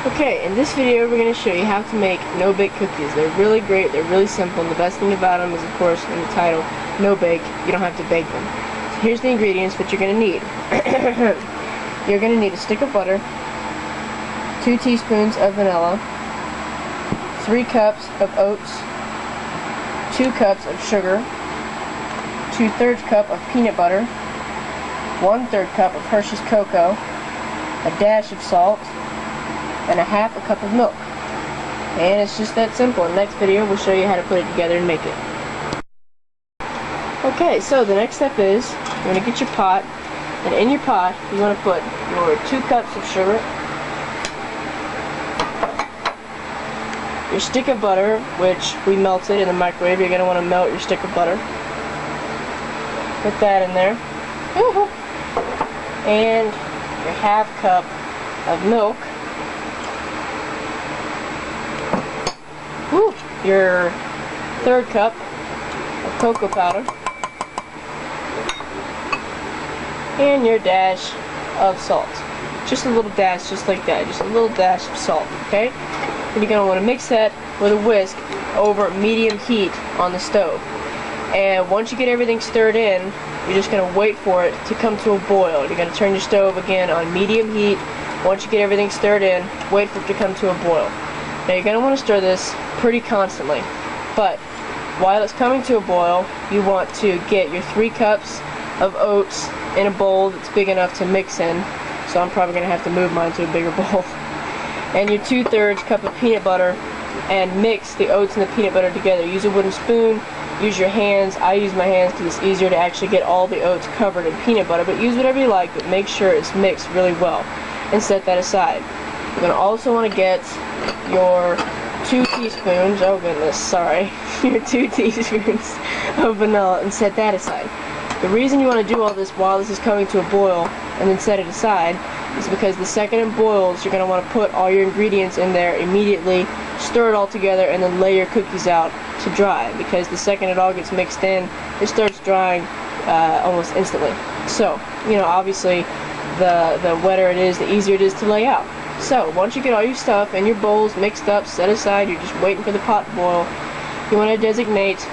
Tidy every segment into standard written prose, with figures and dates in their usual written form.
Okay, in this video we're going to show you how to make no-bake cookies. They're really great, they're really simple, and the best thing about them is, of course, in the title, no-bake. You don't have to bake them. So here's the ingredients that you're going to need. You're going to need a stick of butter, 2 teaspoons of vanilla, 3 cups of oats, 2 cups of sugar, 2/3 cup of peanut butter, 1/3 cup of Hershey's cocoa, a dash of salt, and a half a cup of milk. And it's just that simple. In the next video we'll show you how to put it together and make it. Okay, so the next step is you're going to get your pot, and in your pot you want to put your 2 cups of sugar, your stick of butter, which we melted in the microwave. You're going to want to melt your stick of butter. Put that in there. And your half cup of milk. Your 1/3 cup of cocoa powder, and your dash of salt. Just a little dash, just like that, just a little dash of salt, okay? And you're going to want to mix that with a whisk over medium heat on the stove. And once you get everything stirred in, you're just going to wait for it to come to a boil. You're going to turn your stove again on medium heat. Once you get everything stirred in, wait for it to come to a boil. Now you're going to want to stir this pretty constantly, but while it's coming to a boil, you want to get your 3 cups of oats in a bowl that's big enough to mix in, so I'm probably going to have to move mine to a bigger bowl, and your 2/3 cup of peanut butter, and mix the oats and the peanut butter together. Use a wooden spoon, use your hands. I use my hands because it's easier to actually get all the oats covered in peanut butter, but use whatever you like, but make sure it's mixed really well, and set that aside. You're going to also want to get your 2 teaspoons, oh goodness, sorry, your 2 teaspoons of vanilla, and set that aside. The reason you want to do all this while this is coming to a boil and then set it aside is because the second it boils, you're going to want to put all your ingredients in there immediately, stir it all together, and then lay your cookies out to dry, because the second it all gets mixed in, it starts drying almost instantly. So, you know, obviously the wetter it is, the easier it is to lay out. So, once you get all your stuff in your bowls mixed up, set aside, you're just waiting for the pot to boil, you want to designate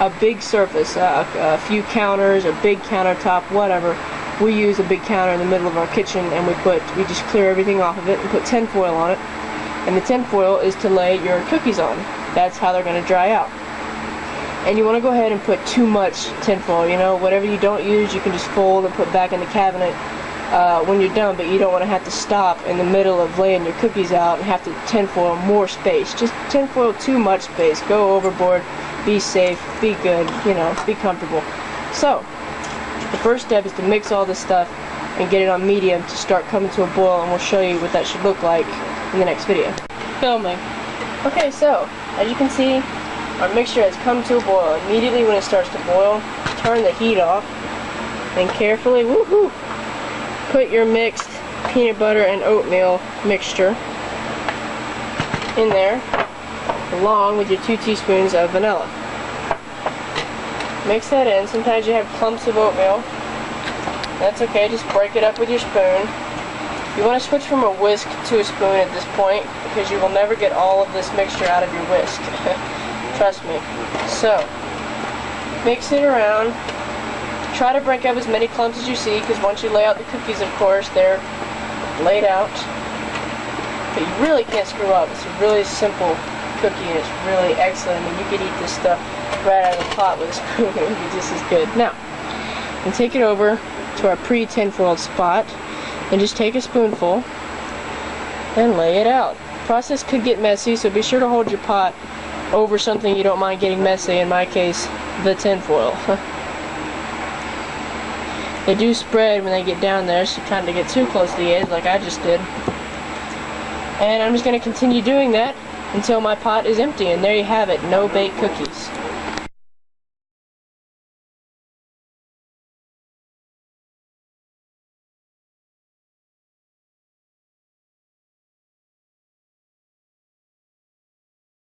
a big surface, a few counters, a big countertop, whatever. We use a big counter in the middle of our kitchen, and we just clear everything off of it and put tinfoil on it. And the tinfoil is to lay your cookies on. That's how they're going to dry out. And you want to go ahead and put too much tinfoil, you know, whatever you don't use you can just fold and put back in the cabinet when you're done, but you don't want to have to stop in the middle of laying your cookies out and have to tinfoil more space. Just tinfoil too much space. Go overboard. Be safe. Be good. You know, be comfortable. So, the first step is to mix all this stuff and get it on medium to start coming to a boil, and we'll show you what that should look like in the next video. Filming. Okay, so, as you can see, our mixture has come to a boil. Immediately when it starts to boil, turn the heat off, and carefully, woohoo! Put your mixed peanut butter and oatmeal mixture in there, along with your 2 teaspoons of vanilla. Mix that in. Sometimes you have clumps of oatmeal. That's okay, just break it up with your spoon. You want to switch from a whisk to a spoon at this point, because you will never get all of this mixture out of your whisk. Trust me. So, mix it around. Try to break up as many clumps as you see, because once you lay out the cookies, of course, they're laid out. But you really can't screw up. It's a really simple cookie, and it's really excellent. I mean, you could eat this stuff right out of the pot with a spoon. It would be just as good. Now, and take it over to our pre-tinfoiled spot, and just take a spoonful and lay it out. The process could get messy, so be sure to hold your pot over something you don't mind getting messy. In my case, the tinfoil. They do spread when they get down there, so trying to get too close to the edge like I just did. And I'm just going to continue doing that until my pot is empty, and there you have it, no-bake cookies.